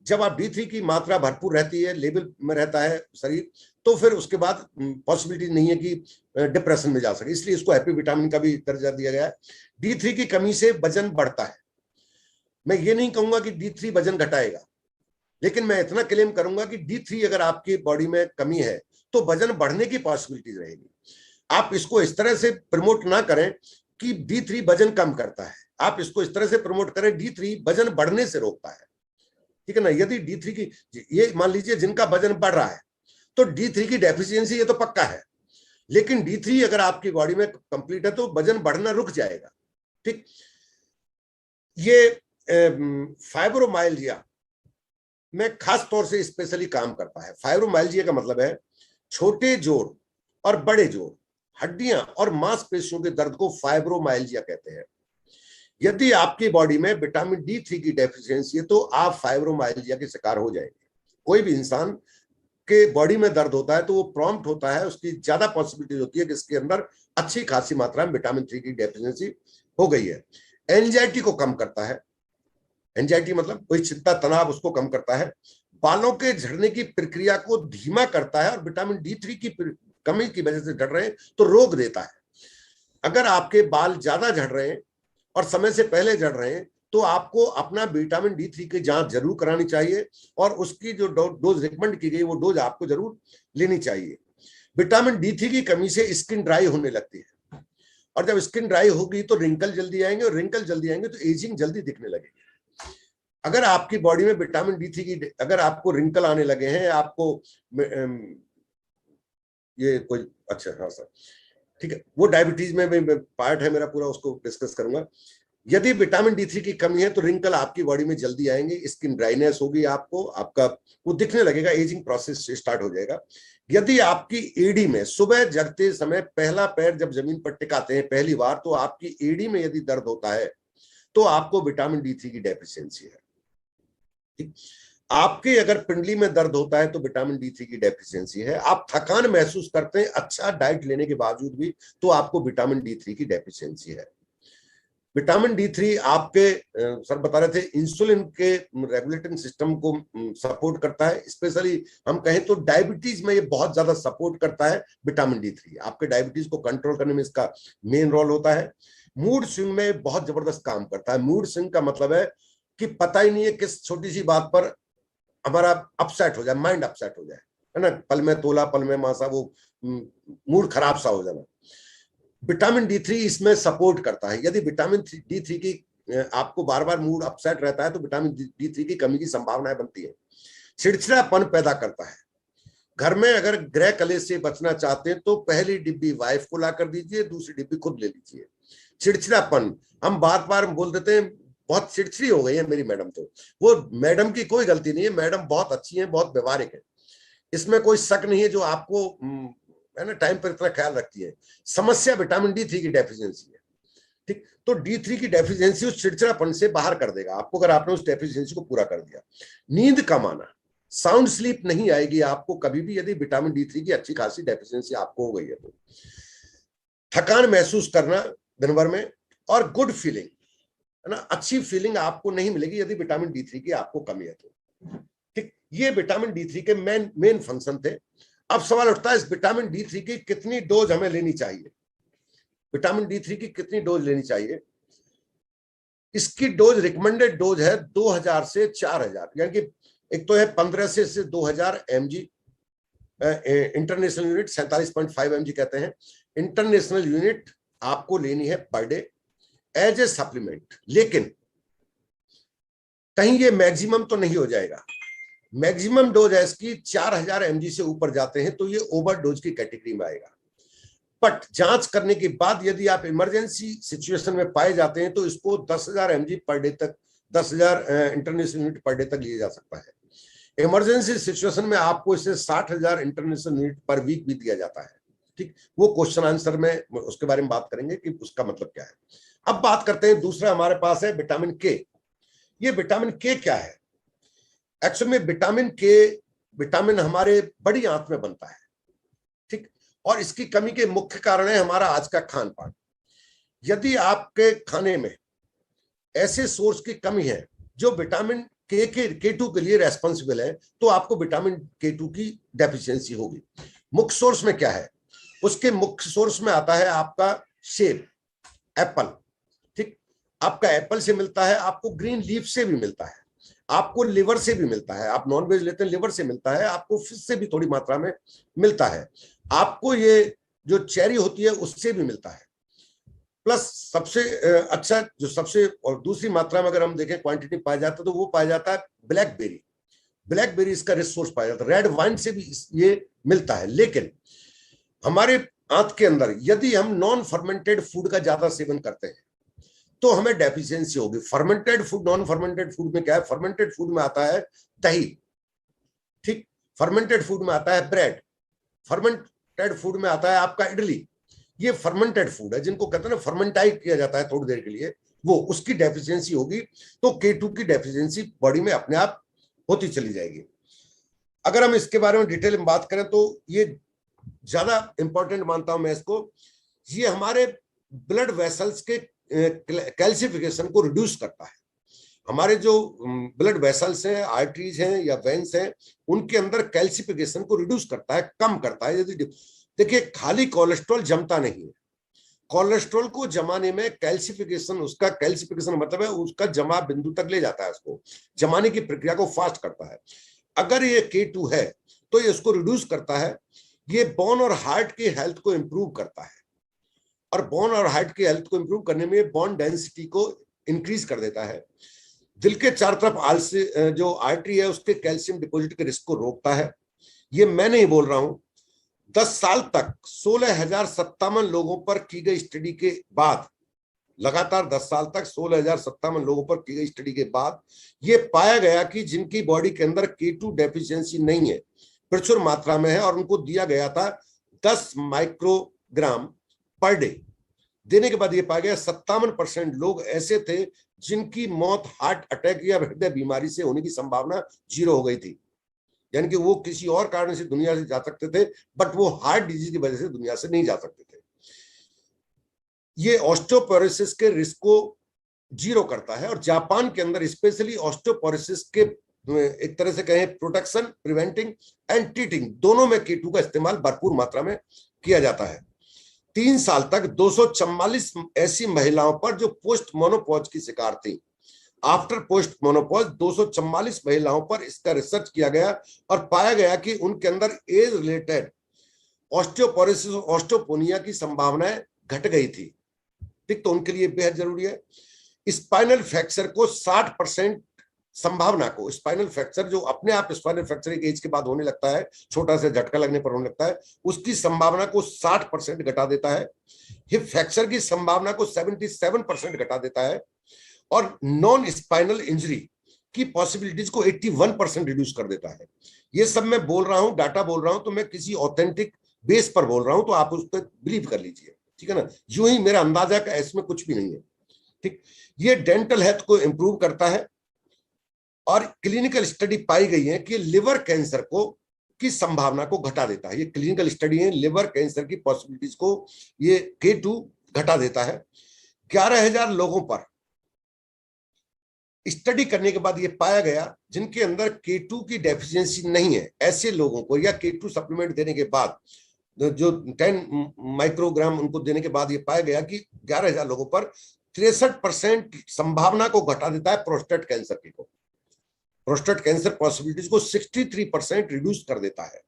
जब आप D3 की मात्रा भरपूर रहती है, लेवल में रहता है शरीर, तो फिर उसके बाद पॉसिबिलिटी नहीं है कि डिप्रेशन में जा सके, इसलिए इसको हैप्पी विटामिन का भी दर्जा दिया गया है। D3 की कमी से वजन बढ़ता है। मैं ये नहीं कहूंगा कि D3 वजन घटाएगा, लेकिन मैं इतना क्लेम करूंगा कि D3 अगर आपकी बॉडी में कमी है तो वजन बढ़ने की पॉसिबिलिटी रहेगी। आप इसको इस तरह से प्रमोट ना करें कि D3 वजन कम करता है, आप इसको इस तरह से प्रमोट करें D3 वजन बढ़ने से रोकता है। ठीक है ना। यदि D3 की, ये मान लीजिए जिनका वजन बढ़ रहा है तो D3 की डेफिशिएंसी ये तो पक्का है, लेकिन D3 अगर आपकी बॉडी में कंप्लीट है तो वजन बढ़ना रुक जाएगा। ठीक, ये फाइब्रोमाइल्जिया में खास तौर से स्पेशली काम करता है। फाइब्रोमाइल्जिया का मतलब है छोटे जोड़ और बड़े जोड़, हड्डियां और मांसपेशियों के दर्द को फाइब्रोमाइल्जिया कहते हैं। यदि आपकी बॉडी में विटामिन D3 की डेफिशिएंसी है तो आप फाइब्रोमाइल्जिया के शिकार हो जाएंगे। कोई भी इंसान के बॉडी में दर्द होता है तो वो प्रॉम्प्ट होता है, उसकी ज्यादा पॉसिबिलिटी होती है कि इसके अंदर अच्छी खासी मात्रा में विटामिन 3 की डेफिशिएंसी हो गई है। एंजाइटी को कम करता है, एंजाइटी मतलब कोई चिंता तनाव, उसको कम करता है। बालों के झड़ने की प्रक्रिया को धीमा करता है, और विटामिन D3 की कमी की वजह से झड़ रहे हैं तो रोक देता है। अगर आपके बाल ज्यादा झड़ रहे हैं और समय से पहले झड़ रहे हैं तो आपको अपना विटामिन D3 की जांच जरूर करानी चाहिए, और उसकी जो डोज रिकमेंड की गई वो डोज आपको जरूर लेनी चाहिए। विटामिन D3 की कमी से स्किन ड्राई होने लगती है, और जब स्किन ड्राई होगी तो रिंकल जल्दी आएंगे, और रिंकल जल्दी आएंगे तो एजिंग जल्दी दिखने लगेगी। अगर आपकी बॉडी में विटामिन D3 की, अगर आपको रिंकल आने लगे हैं, आपको ये कोई, अच्छा हाँ सर ठीक है, वो डायबिटीज में पार्ट है मेरा पूरा, उसको डिस्कस करूंगा। यदि विटामिन D3 की कमी है तो रिंकल आपकी बॉडी में जल्दी आएंगे, स्किन ड्राइनेस होगी, आपको आपका वो दिखने लगेगा, एजिंग प्रोसेस स्टार्ट हो जाएगा। यदि आपकी एडी में सुबह जगते समय पहला पैर जब जमीन पर टिकाते हैं पहली बार, तो आपकी एडी में यदि दर्द होता है तो आपको विटामिन D3 की डेफिशिएंसी है। ठीक, आपके अगर पिंडली में दर्द होता है तो विटामिन D3 की डेफिशिएंसी है। आप थकान महसूस करते हैं अच्छा डाइट लेने के बावजूद भी, तो आपको विटामिन D3 की डेफिशिएंसी है। विटामिन D3 आपके सर बता रहे थे इंसुलिन के रेगुलेटिंग सिस्टम को सपोर्ट करता है, स्पेशली हम कहें तो डायबिटीज में ये बहुत ज्यादा सपोर्ट करता है। विटामिन D3 आपके डायबिटीज को कंट्रोल करने में इसका मेन रोल होता है। मूड स्विंग में बहुत जबरदस्त काम करता है। मूड स्विंग का मतलब है कि पता ही नहीं है किस छोटी सी बात पर हमारा अपसेट हो जाए, माइंड अपसेट हो जाए, है ना, पल में तोला पल में मासा, वो मूड खराब सा हो जाना। विटामिन D3 इसमें सपोर्ट करता है। यदि विटामिन D3 की आपको बार बार मूड अपसेट रहता है तो विटामिन D3 की कमी की संभावनाएं बनती है। चिड़चिड़ापन पैदा करता है। घर में अगर गृह कलेश से बचना चाहते हैं तो पहली डिब्बी वाइफ को ला कर दीजिए, दूसरी डिब्बी खुद ले लीजिए। चिड़चिड़ापन, हम बार बार बोल देते हैं बहुत चिड़चिड़ी हो गई है मेरी मैडम, तो वो मैडम की कोई गलती नहीं है, मैडम बहुत अच्छी है, बहुत व्यवहारिक है, इसमें कोई शक नहीं है, जो आपको है ना टाइम पर इतना ख्याल रखती है। समस्या विटामिन D3 की डेफिशिएंसी है। ठीक, तो D3 की डेफिशिएंसी उस चिड़चिड़ापन से बाहर कर देगा आपको, अगर आपने उस डेफिशिएंसी को पूरा कर दिया। नींद कम आना, साउंड स्लीप नहीं आएगी आपको कभी भी यदि विटामिन D3 की अच्छी खासी डेफिशिएंसी आपको हो गई है तो। थकान महसूस करना दिन भर में, और गुड फीलिंग, है ना, अच्छी फीलिंग आपको नहीं मिलेगी यदि विटामिन D3 की आपको कमी है तो। ठीक, ये विटामिन D3 के मेन फंक्शन थे। अब सवाल उठता है इस विटामिन D3 की कितनी डोज हमें लेनी चाहिए। विटामिन D3 की कितनी डोज लेनी चाहिए? इसकी डोज, रिकमेंडेड डोज है 2000 से 4000, यानी कि एक तो है 15 से 2000 mg, इंटरनेशनल यूनिट 47.5 mg कहते हैं। इंटरनेशनल यूनिट आपको लेनी है per day as a supplement, लेकिन कहीं ये मैक्सिमम तो नहीं हो जाएगा। मैक्सिमम डोज है इसकी 4000 mg से ऊपर जाते हैं तो ये ओवर डोज की कैटेगरी में आएगा। बट जांच करने के बाद यदि आप इमरजेंसी सिचुएशन में पाए जाते हैं तो इसको 10,000 mg पर डे तक, 10,000 इंटरनेशनल यूनिट पर डे तक लिया जा सकता है। इमरजेंसी सिचुएशन में आपको इसे 60,000 इंटरनेशनल यूनिट पर वीक भी दिया जाता है। ठीक, वो क्वेश्चन आंसर में उसके बारे में बात करेंगे कि उसका मतलब क्या है। अब बात करते हैं, दूसरा हमारे पास है विटामिन के। ये विटामिन के क्या है? एक्चुअली में विटामिन हमारे बड़ी आंत में बनता है। ठीक, और इसकी कमी के मुख्य कारण है हमारा आज का खान पान। यदि आपके खाने में ऐसे सोर्स की कमी है जो विटामिन K2 के लिए रेस्पॉन्सिबल है तो आपको विटामिन K2 की डेफिशिएंसी होगी। मुख्य सोर्स में क्या है? उसके मुख्य सोर्स में आता है आपका सेब, एप्पल। ठीक, आपका एप्पल से मिलता है, आपको ग्रीन लीफ से भी मिलता है, आपको लिवर से भी मिलता है, आप नॉनवेज लेते हैं लिवर से मिलता है, आपको फिश से भी थोड़ी मात्रा में मिलता है, आपको ये जो चेरी होती है उससे भी मिलता है। प्लस सबसे अच्छा जो सबसे और दूसरी मात्रा में अगर हम देखें क्वांटिटी पाया जाता है तो वो पाया जाता है ब्लैकबेरी। ब्लैकबेरी इसका रिसोर्स पाया जाता है, रेड वाइन से भी ये मिलता है। लेकिन हमारे आंत के अंदर यदि हम नॉन फर्मेंटेड फूड का ज्यादा सेवन करते हैं तो हमें डेफिशिएंसी होगी। Fermented food, non fermented food में क्या है? फर्मेंटेड फूड में आता है दही, ठीक, फर्मेंटेड फूड में आता है ब्रेड, फर्मेंटेड फूड में आता है आपका इडली। ये फर्मेंटेड फूड है, जिनको कहते हैं ना फर्मेंटाइज किया जाता है थोड़ी देर के लिए, वो उसकी डेफिशिएंसी होगी तो K2 की डेफिशिएंसी बॉडी में अपने आप होती चली जाएगी। अगर हम इसके बारे में डिटेल में बात करें तो ये ज्यादा इंपॉर्टेंट मानता हूं मैं इसको। ये हमारे ब्लड वेसल्स के कैल्सिफिकेशन को रिड्यूस करता है। हमारे जो ब्लड वेसल्स हैं, आर्टरीज हैं या वेन्स हैं, उनके अंदर कैल्सिफिकेशन को रिड्यूस करता है, कम करता है। यदि देखिए खाली कोलेस्ट्रॉल जमता नहीं है, कोलेस्ट्रॉल को जमाने में कैल्सिफिकेशन, उसका कैल्सिफिकेशन मतलब है उसका जमा बिंदु तक ले जाता है, उसको जमाने की प्रक्रिया को फास्ट करता है। अगर ये K2 है तो ये उसको रिड्यूस करता है। ये बोन और हार्ट की हेल्थ को इंप्रूव करता है, और बोन और हार्ट की हेल्थ को इंप्रूव करने में बोन डेंसिटी को इंक्रीज कर देता है। दिल के चारों तरफ जो आर्टरी है उसके कैल्शियम डिपॉजिट के रिस्क को रोकता है। ये मैं नहीं बोल रहा हूं, 10 साल तक 16,057 लोगों पर की गई स्टडी के बाद, लगातार 10 साल तक 16,057 लोगों पर की गई स्टडी के बाद ये पाया गया कि जिनकी बॉडी के अंदर K2 डेफिशिएंसी नहीं है, प्रचुर मात्रा में है, और उनको दिया गया था 10 माइक्रोग्राम पर डे, देने के बाद ये पाया गया 57% लोग ऐसे थे जिनकी मौत हार्ट अटैक या हृदय बीमारी से होने की संभावना 0 हो गई थी। यानी कि वो किसी और कारण से दुनिया से जा सकते थे, बट वो हार्ट डिजीज की वजह से दुनिया से नहीं जा सकते थे। ये ऑस्टियोपोरोसिस के रिस्क को 0 करता है, और जापान के अंदर स्पेशली ऑस्टियोपोरोसिस के एक तरह से कहें प्रोटेक्शन, प्रिवेंटिंग एंड ट्रीटिंग, दोनों में K2 का इस्तेमाल भरपूर मात्रा में किया जाता है। 3 साल तक 244 ऐसी महिलाओं पर जो पोस्ट मोनोपॉज की शिकार थी, आफ्टर पोस्ट मोनोपॉज 244 महिलाओं पर इसका रिसर्च किया गया, और पाया गया कि उनके अंदर एज रिलेटेड ऑस्टियोपोरोसिस, ऑस्टियोपोनिया की संभावनाएं घट गई थी। ठीक, तो उनके लिए बेहद जरूरी है। स्पाइनल फ्रैक्चर को 60% संभावना को, स्पाइनल फ्रैक्चर जो अपने आप स्पाइनल फ्रैक्चर एक एज के बाद होने लगता है, छोटा सा झटका लगने पर होने लगता है, उसकी संभावना को 60% घटा देता है। हिप फ्रैक्चर की संभावना को 77% घटा देता है, और नॉन स्पाइनल इंजरी की पॉसिबिलिटीज को 81% रिड्यूस कर देता है। ये सब मैं बोल रहा हूं, डाटा बोल रहा हूं, तो मैं किसी ऑथेंटिक बेस पर बोल रहा हूं, तो आप उस पर बिलीव कर लीजिए, ठीक है ना। यूं ही मेरा अंदाजा का इसमें कुछ भी नहीं है, ठीक। ये डेंटल हेल्थ को इंप्रूव करता है, और क्लिनिकल स्टडी पाई गई है कि लिवर कैंसर को की संभावना को घटा देता है। ये क्लिनिकल स्टडी है, लिवर कैंसर की पॉसिबिलिटीज को ये K2 घटा देता है। 11,000 लोगों पर स्टडी करने के बाद ये पाया गया जिनके अंदर K2 की डेफिशिएंसी नहीं है, ऐसे लोगों को या K2 सप्लीमेंट देने के बाद जो 10 माइक्रोग्राम उनको देने के बाद ये पाया गया कि 11,000 लोगों पर 63% संभावना को घटा देता है प्रोस्टेट कैंसर की को। प्रोस्टेट कैंसर पॉसिबिलिटीज को 63% रिड्यूस कर देता है,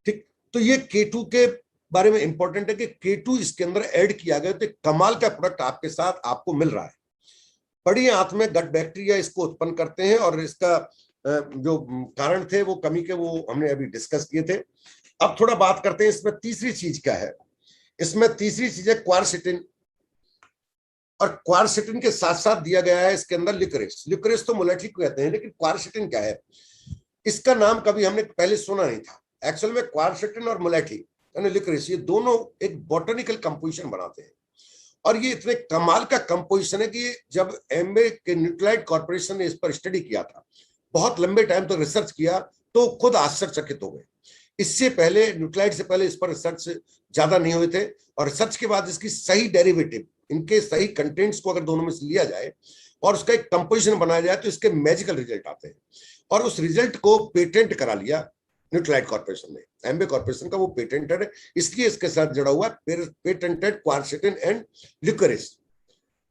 ठीक। तो ये K2 के बारे में इंपॉर्टेंट है कि K2 इसके अंदर ऐड किया गया, तो कमाल का प्रोडक्ट आपके साथ आपको मिल रहा है। बड़ी आंत में गट बैक्टीरिया इसको उत्पन्न करते हैं, और इसका जो कारण थे वो कमी के, वो हमने अभी डिस्कस किए थे। अब थोड़ा बात करते हैं इसमें तीसरी चीज क्या है। इसमें तीसरी चीज है क्वारसिटिन, और क्वारसिटिन के साथ साथ दिया गया है इसके अंदर लिकोरिस। लिकोरिस तो मुलेठी को कहते हैं, लेकिन क्वारसिटिन क्या है, इसका नाम कभी हमने पहले सुना नहीं था। एक्चुअल में क्वारसिटिन और मुलेठी यानी लिकोरिस, ये दोनों एक बॉटनिकल कंपोजिशन बनाते हैं, और ये इतने कमाल का कंपोजिशन है कि जब एमबे के न्यूक्लियोटाइड कॉर्पोरेशन ने इस पर स्टडी किया था, बहुत लंबे टाइम तक रिसर्च किया, तो खुद आश्चर्यचकित हो गए। इससे पहले, न्यूक्लियोटाइड से पहले इस पर रिसर्च ज्यादा नहीं हुए थे, और रिसर्च के बाद इसकी सही डेरिवेटिव, इनके सही कंटेंट्स को अगर दोनों में से लिया जाए और उसका एक कंपोजिशन बनाया जाए तो इसके मैजिकल रिजल्ट आते हैं, और उस रिजल्ट को पेटेंट करा लिया न्यूक्लियोटाइड कॉर्पोरेशन ने। एमबे कॉर्पोरेशन का वो पेटेंटेड है, इसलिए इसके साथ जुड़ा हुआ पेटेंटेड क्वारसिटिन एंड लिकोरिस,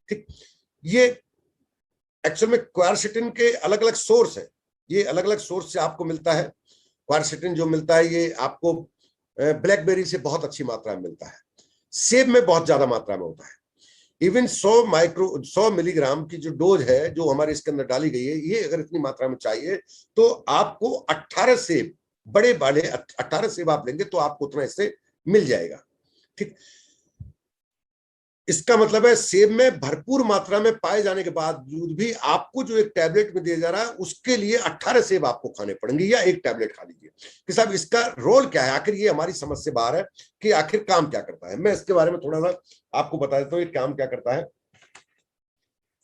ठीक। ये एक्चुअल में क्वारसिटिन के अलग अलग सोर्स है, ये अलग अलग सोर्स से आपको मिलता है। क्वारसिटिन जो मिलता है ये आपको ब्लैकबेरी से बहुत अच्छी मात्रा में मिलता है, सेब में बहुत ज्यादा मात्रा में होता है, इवन 100 मिलीग्राम की जो डोज है जो हमारे इसके अंदर डाली गई है, ये अगर इतनी मात्रा में चाहिए तो आपको 18 सेब, बड़े वाले 18 सेब आप लेंगे तो आपको उतना इससे मिल जाएगा। ठीक, इसका मतलब है सेब में भरपूर मात्रा में पाए जाने के बावजूद भी आपको जो एक टैबलेट में दिया जा रहा है उसके लिए 18 सेब आपको खाने पड़ेंगे, या एक टैबलेट खा लीजिए। कि साहब इसका रोल क्या है, आखिर ये हमारी समझ से बाहर है कि आखिर काम क्या करता है। मैं इसके बारे में थोड़ा सा आपको बता देता हूँ ये काम क्या करता है।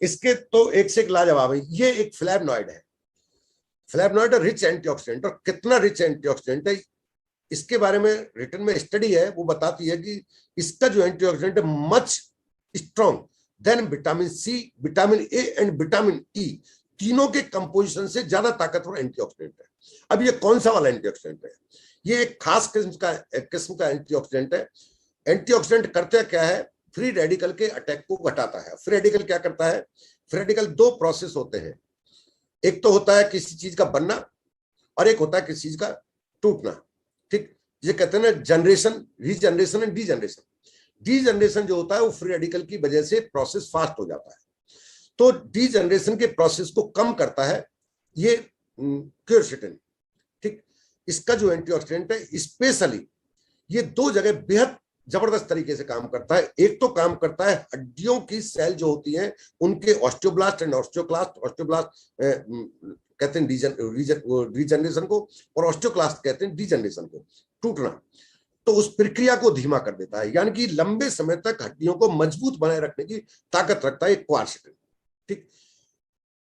इसके तो एक से एक लाजवाब है। ये एक फ्लैवनॉइड है, फ्लैवनॉइड रिच एंटीऑक्सीडेंट। और कितना रिच एंटीऑक्सीडेंट है इसके बारे में रिटर्न में स्टडी है, वो बताती है कि इसका जो एंटीऑक्सीडेंट है much strong than vitamin C, vitamin A and vitamin E, तीनों के कंपोजिशन से ज्यादा ताकतवर एंटीऑक्सीडेंट है। अब ये कौन सा वाला एंटीऑक्सीडेंट है? ये एक खास किस्म का एंटीऑक्सीडेंट है। एंटीऑक्सीडेंट करते क्या है? फ्री रेडिकल के अटैक को घटाता है। फ्री रेडिकल क्या करता है? फ्री रेडिकल दो प्रोसेस होते हैं, एक तो होता है किसी चीज का बनना और एक होता है किसी चीज का टूटना। ठीक, ये कहते हैं ना generation, regeneration and degeneration. Degeneration जो होता है वो फ्री रेडिकल की वजह से प्रोसेस फास्ट हो जाता है, तो डीजनरेशन के प्रोसेस को कम करता है ये क्यूरसेटिन। ठीक, इसका जो एंटीऑक्सीडेंट है स्पेशली ये दो जगह बेहद जबरदस्त तरीके से काम करता है। एक तो काम करता है हड्डियों की सेल जो होती हैं उनके ऑस्टियोब्लास्ट एंड ऑस्टियोक्लास्ट, ऑस्टियोब्लास्ट कहते हैं रीजनरेशन को और ऑस्टियोक्लास्ट कहते हैं डीजनरेशन को, टूटना। तो उस प्रक्रिया को धीमा कर देता है, यानी कि लंबे समय तक हड्डियों को मजबूत बनाए रखने की ताकत रखता है क्वारसेटिन। ठीक,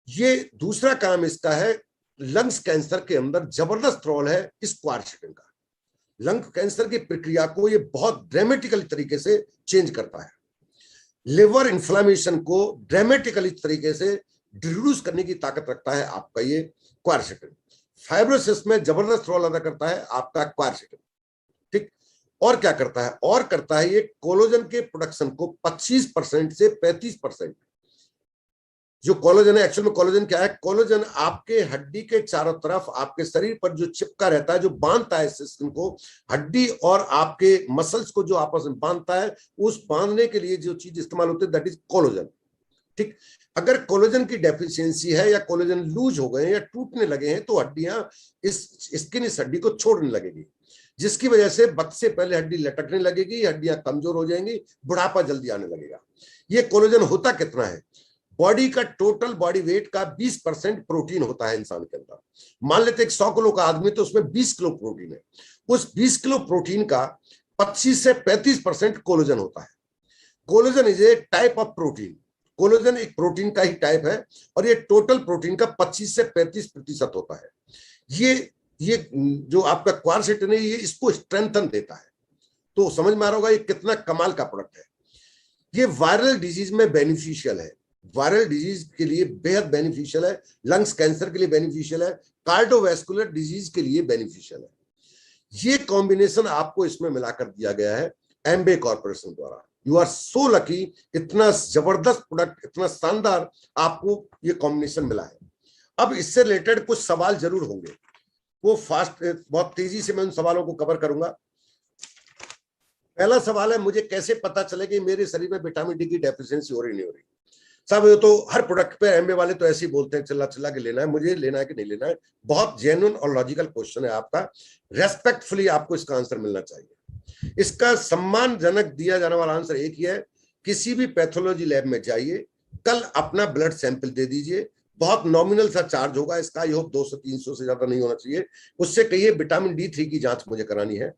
ये दूसरा काम इसका है, लंग्स कैंसर के अंदर जबरदस्त रोल है इस क्वारसेटिन का। लंग कैंसर की प्रक्रिया को ये बहुत ड्रामेटिकली तरीके से चेंज करता है। लिवर इन्फ्लामेशन को ड्रामेटिकली तरीके से रिड्यूस करने की ताकत रखता है आपका ये क्वारसेटिन। फाइब्रोसिस में जबरदस्त रोल अदा करता है आपका क्वारसेटिन। ठीक, और क्या करता है? और करता है ये कोलोजन के प्रोडक्शन को 25% से 35%। जो कोलोजन है, एक्चुअल में कोलोजन क्या है? कोलोजन आपके हड्डी के चारों तरफ आपके शरीर पर जो चिपका रहता है, जो बांधता है सिस्टम को, हड्डी और आपके मसल्स को जो आपस में बांधता है, उस बांधने के लिए जो चीज इस्तेमाल होती है दैट इज कोलोजन। ठीक, अगर कोलोजन की डेफिशिएंसी है या कोलोजन लूज हो गए या टूटने लगे हैं तो हड्डियां इस हड्डी को छोड़ने लगेगी, जिसकी वजह से वक्त से पहले हड्डी लटकने लगेगी, हड्डियां कमजोर हो जाएंगी, बुढ़ापा जल्दी आने लगेगा। ये कोलोजन होता कितना है? बॉडी का टोटल बॉडी वेट का 20% प्रोटीन होता है इंसान के अंदर। मान लेते हैं 100 किलो का आदमी तो उसमें 20 किलो प्रोटीन है। उस 20 किलो प्रोटीन का 25 से 35% कोलोजन होता है। कोलोजन is a type of protein. कोलोजन एक प्रोटीन का ही टाइप है और ये टोटल प्रोटीन का 25 से 35% होता है। ये जो आपका क्वारसेटिन है ये इसको स्ट्रेंथन देता है। तो समझ में आ रहा होगा ये कितना कमाल का प्रोडक्ट है। ये वायरल डिजीज में बेनिफिशियल है, वायरल डिजीज के लिए बेहद बेनिफिशियल है, लंग्स कैंसर के लिए बेनिफिशियल है, कार्डियोवैस्कुलर डिजीज के लिए बेनिफिशियल है। ये कॉम्बिनेशन आपको इसमें मिलाकर दिया गया है एम्बे कॉर्पोरेशन द्वारा। यू आर सो लकी, इतना जबरदस्त प्रोडक्ट, इतना शानदार आपको ये कॉम्बिनेशन मिला है। अब इससे रिलेटेड कुछ सवाल जरूर होंगे, वो फास्ट बहुत तेजी से मैं उन सवालों को कवर करूंगा। पहला सवाल है, मुझे कैसे पता चले कि मेरे शरीर में विटामिन डी की डेफिशिएंसी हो रही नहीं हो रही? सब ये तो हर प्रोडक्ट पे एमबे वाले तो ऐसे ही बोलते हैं चिल्ला चिल्ला के लेना है, मुझे लेना है कि नहीं लेना है। बहुत जेन्युइन और लॉजिकल क्वेश्चन है आपका, रेस्पेक्टफुली आपको इसका आंसर मिलना चाहिए। इसका सम्मानजनक दिया जाने वाला आंसर एक ही है, किसी भी पैथोलॉजी लैब में जाइए, कल अपना ब्लड सैंपल दे दीजिए। बहुत नॉमिनल सा चार्ज होगा इसका, आई होप 200-300 से ज्यादा नहीं होना चाहिए। उससे कहिए विटामिन D3 की जांच मुझे करानी है,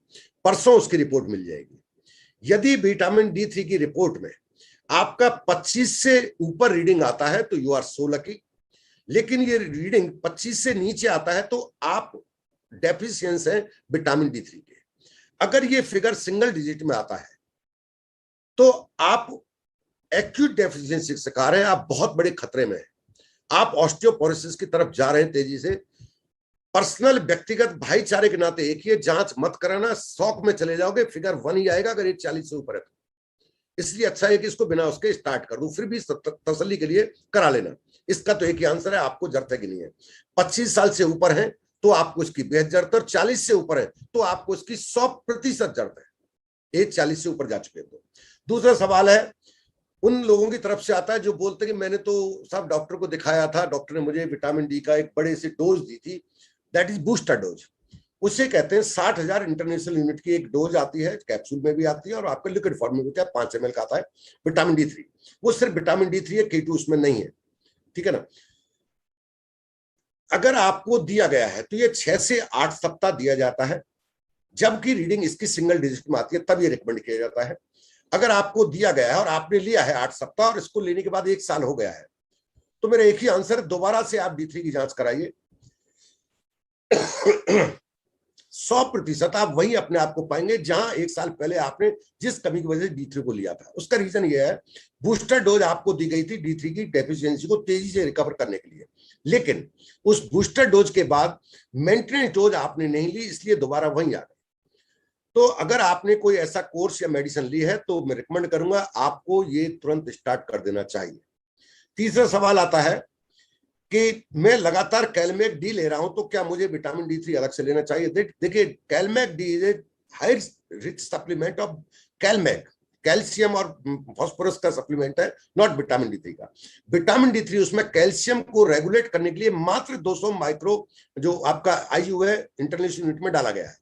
परसों उसकी रिपोर्ट मिल जाएगी। यदि विटामिन D3 की रिपोर्ट में आपका 25 से ऊपर रीडिंग आता है तो यू आर सो लकी, लेकिन ये रीडिंग 25 से नीचे आता है तो आप डेफिशिएंस है विटामिन D3 के। अगर ये फिगर सिंगल डिजिट में आता है तो आप एक्यूट डेफिशिएंसी से कह रहे हैं, आप बहुत बड़े खतरे में हैं, आप ऑस्टियोपोरोसिस की तरफ जा रहे हैं तेजी से। पर्सनल व्यक्तिगत भाईचारे के नाते एक ही जांच मत कराना, शौक में चले जाओगे, फिगर 1 ही आएगा अगर ये 40 से ऊपर है। इसलिए अच्छा है कि इसको बिना उसके स्टार्ट कर दूं, फिर भी तसल्ली के लिए करा लेना। इसका तो एक ही आंसर है, आपको जरूरत है कि नहीं है। 25 साल से ऊपर है तो आपको इसकी बेहद जरूरत है, और 40 से ऊपर है तो आपको इसकी 100% जरूरत है। एज 40 से ऊपर जा चुके तो। दूसरा सवाल है, उन लोगों की तरफ से आता है जो बोलते हैं कि मैंने तो सब डॉक्टर को दिखाया था, डॉक्टर ने मुझे विटामिन डी का एक बड़े से डोज दी थी, दैट इज बूस्टर डोज। उसे कहते हैं 60,000 इंटरनेशनल यूनिट की एक डोज आती है, कैप्सूल में भी आती है और आपका लिक्विड फॉर्म में भी होता है, 5 ml का आता है विटामिन डी3। वो सिर्फ विटामिन डी3 है, K2 उसमें नहीं है, ठीक है ना। अगर आपको दिया गया है तो ये 6 से 8 सप्ताह दिया जाता है, जबकि रीडिंग इसकी सिंगल डिजिट में आती है, तब ये रिकमेंड किया जाता है। अगर आपको दिया गया है और आपने लिया है 8 सप्ताह और इसको लेने के बाद 1 साल हो गया है, तो मेरा एक ही आंसर है, दोबारा से आप डी3 की जांच कराइए। 100% आप वही अपने आप को पाएंगे जहां 1 साल पहले आपने जिस कमी की वजह से डी3 को लिया था। उसका रीजन यह है, बूस्टर डोज आपको दी गई थी डी3 की डेफिशिएंसी को तेजी से रिकवर करने के लिए, लेकिन उस बूस्टर डोज के बाद मेंटेनेंस डोज आपने नहीं ली, इसलिए दोबारा वहीं आ गए। तो अगर आपने कोई ऐसा कोर्स या मेडिसिन ली है तो मैं रिकमेंड करूंगा आपको ये तुरंत स्टार्ट कर देना चाहिए। तीसरा सवाल आता है कि मैं लगातार कैलमेक डी ले रहा हूं तो क्या मुझे विटामिन डी3 अलग से लेना चाहिए? देखिए, Calmac D is a high rich supplement of Calmac, calcium और फास्फोरस का सप्लीमेंट है, नॉट विटामिन डी3 का। विटामिन डी3 उसमें कैल्शियम को रेगुलेट करने के लिए मात्र 200 माइक्रो जो आपका आईयू है इंटरनेशनल यूनिट में डाला गया है,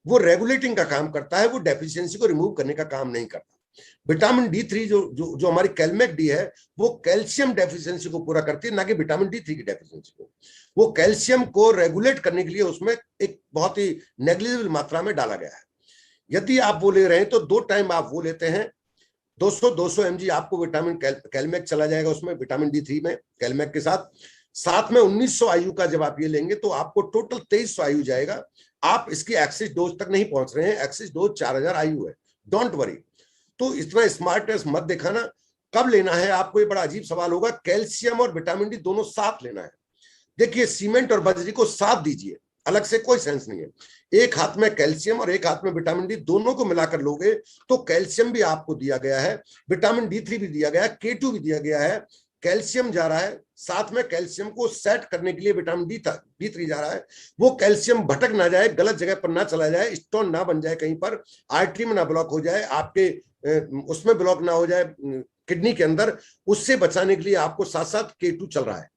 वो रेगुलेटिंग का काम करता है, वो डेफिशिएंसी को रिमूव करने का काम नहीं करता। विटामिन डी3 जो हमारी कैलमेक डी है वो कैल्शियम डेफिशिएंसी को पूरा करती है, ना कि विटामिन डी3 की डेफिशिएंसी को। वो कैल्शियम को रेगुलेट करने के लिए उसमें एक बहुत ही नेग्लिजिबल मात्रा में डाला गया है। यदि आप वो ले रहे हैं तो 2 टाइम आप वो लेते हैं, 200 mg आपको विटामिन कैलमेक चला जाएगा उसमें, विटामिन डी3 में कैलमेक के साथ में 1900 आयु का जब आप ये लेंगे तो आपको टोटल 2300 आयु जाएगा। आप इसकी एक्सिस डोज तक नहीं पहुंच रहे हैं, एक्सिस डोज 4000 आयु है, डोंट वरी। तो इतना स्मार्टनेस मत दिखाना। कब लेना है आपको, ये बड़ा अजीब सवाल होगा। कैल्शियम और विटामिन डी दोनों साथ लेना है। देखिए, सीमेंट और बजरी को साथ दीजिए, अलग से कोई सेंस नहीं है। एक हाथ में कैल्शियम और एक हाथ में विटामिन डी, दोनों को मिलाकर लोगे तो कैल्शियम भी आपको दिया गया है, विटामिन डी3 भी दिया गया है, K2 भी दिया गया है, कैल्शियम जा रहा है, साथ में कैल्शियम को सेट करने के लिए विटामिन डी3 जा रहा है। वो कैल्शियम भटक ना जाए, गलत जगह पर ना चला जाए, स्टोन ना बन जाए, कहीं पर आर्टरी में ना ब्लॉक हो जाए, आपके उसमें ब्लॉक ना हो जाए किडनी के अंदर, उससे बचाने के लिए आपको साथ साथ K2 चल रहा है।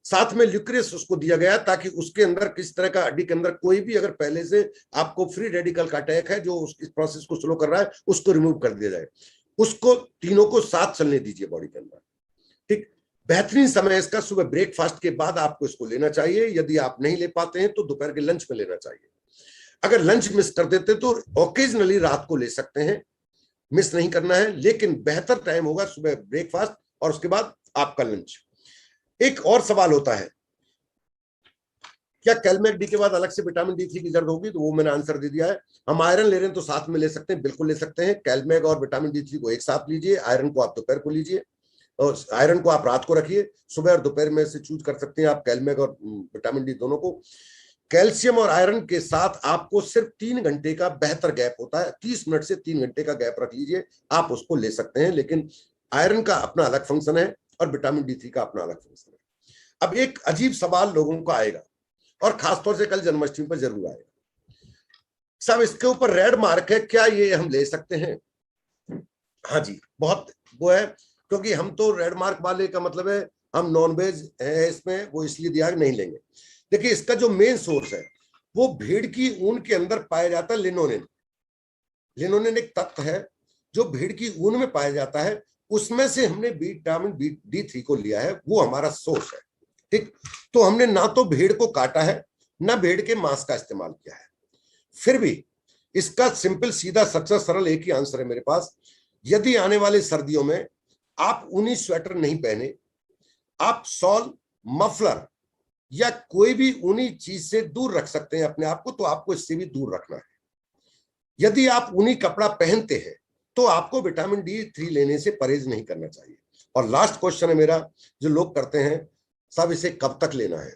साथ में ल्यूक्रेस उसको दिया गया ताकि उसके अंदर किस तरह का हड्डी के अंदर कोई भी अगर पहले से आपको फ्री रेडिकल का अटैक है जो इस प्रोसेस को स्लो कर रहा है, उसको रिमूव कर दिया जाए। उसको तीनों को साथ चलने दीजिए बॉडी के अंदर, ठीक। बेहतरीन समय इसका सुबह ब्रेकफास्ट के बाद आपको इसको लेना चाहिए। यदि आप नहीं ले पाते हैं तो दोपहर के लंच में लेना चाहिए। अगर लंच मिस कर देते तो ओकेजनली रात को ले सकते हैं, मिस नहीं करना है, लेकिन बेहतर टाइम होगा सुबह ब्रेकफास्ट और उसके बाद आपका लंच। एक और सवाल होता है, क्या कैलमेक डी के बाद अलग से विटामिन डी3 की जरूरत होगी? तो वो मैंने आंसर दे दिया है। हम आयरन ले रहे हैं तो साथ में ले सकते हैं, बिल्कुल ले सकते हैं। कैलमेक और विटामिन डी3 को एक साथ लीजिए, आयरन को आप दोपहर को लीजिए, और आयरन को आप रात को रखिए, सुबह और दोपहर में से चूज कर सकते हैं आप कैलमेक और विटामिन डी दोनों को। कैल्शियम और आयरन के साथ आपको सिर्फ 3 घंटे का बेहतर गैप होता है, 30 मिनट से 3 घंटे का गैप रख लीजिए, आप उसको ले सकते हैं। लेकिन आयरन का अपना अलग फंक्शन है और विटामिन डी3 का अपना अलग फंक्शन है। अब एक अजीब सवाल लोगों को आएगा, और खासतौर से कल जन्माष्टमी पर जरूर आएगा, साहब इसके ऊपर रेड मार्क है, क्या ये हम ले सकते हैं? हाँ जी, बहुत वो है, क्योंकि हम तो रेड मार्क वाले का मतलब है हम नॉन वेज है इसमें, वो इसलिए दिया नहीं लेंगे। देखिए, इसका जो मेन सोर्स है वो भेड़ की ऊन के अंदर पाया जाता है लिनोनिन। लिनोनिन एक तत्व है जो भेड़ की ऊन में पाया जाता है, उसमें से हमने विटामिन डी3 को लिया है, वो हमारा सोर्स है, ठीक। तो हमने ना तो भेड़ को काटा है ना भेड़ के मांस का इस्तेमाल किया है। फिर भी इसका सिंपल सीधा सच्चा सरल एक ही आंसर है मेरे पास। यदि आने वाले सर्दियों में आप ऊनी स्वेटर नहीं पहने, आप शॉल, मफलर या कोई भी ऊनी चीज से दूर रख सकते हैं अपने आप को, तो आपको इससे भी दूर रखना है। यदि आप ऊनी कपड़ा पहनते हैं तो आपको विटामिन डी3 लेने से परहेज नहीं करना चाहिए। और लास्ट क्वेश्चन है मेरा जो लोग करते हैं, साहब इसे कब तक लेना है?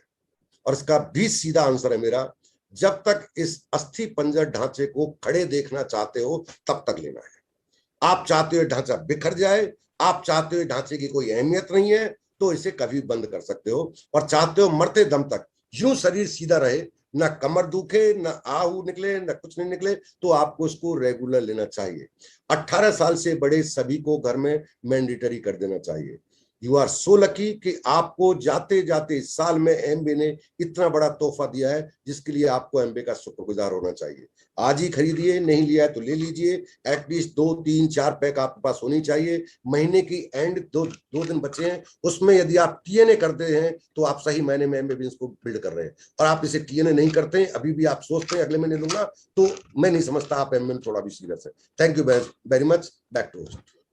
और इसका भी सीधा आंसर है मेरा, जब तक इस अस्थि पंजर ढांचे को खड़े देखना चाहते हो तब तक लेना है। आप चाहते हो ढांचा बिखर जाए, आप चाहते हो ढांचे की कोई अहमियत नहीं है, तो इसे कभी बंद कर सकते हो। और चाहते हो मरते दम तक यूं शरीर सीधा रहे, ना कमर दुखे, ना आहू निकले, ना कुछ नहीं निकले, तो आपको इसको रेगुलर लेना चाहिए। 18 साल से बड़े सभी को घर में मैंडेटरी कर देना चाहिए। यू आर सो लकी कि आपको जाते जाते इस साल में एमबे ने इतना बड़ा तोहफा दिया है, जिसके लिए आपको एमबे का शुक्रगुजार होना चाहिए। आज ही खरीदिए, नहीं लिया है तो ले लीजिए। एटलीस्ट 2, 3, 4 पैक आपके पास होनी चाहिए। महीने की एंड दो दिन बचे हैं, उसमें यदि आप टीएनए करते हैं तो आप सही मायने में एमबे बिजनेस को बिल्ड कर रहे हैं। और आप इसे टीएनए नहीं करते हैं, अभी भी आप सोचते हैं अगले महीने लूंगा, तो मैं नहीं समझता आप एमबे में थोड़ा भी सीरियस है। Thank you very much. Back to host.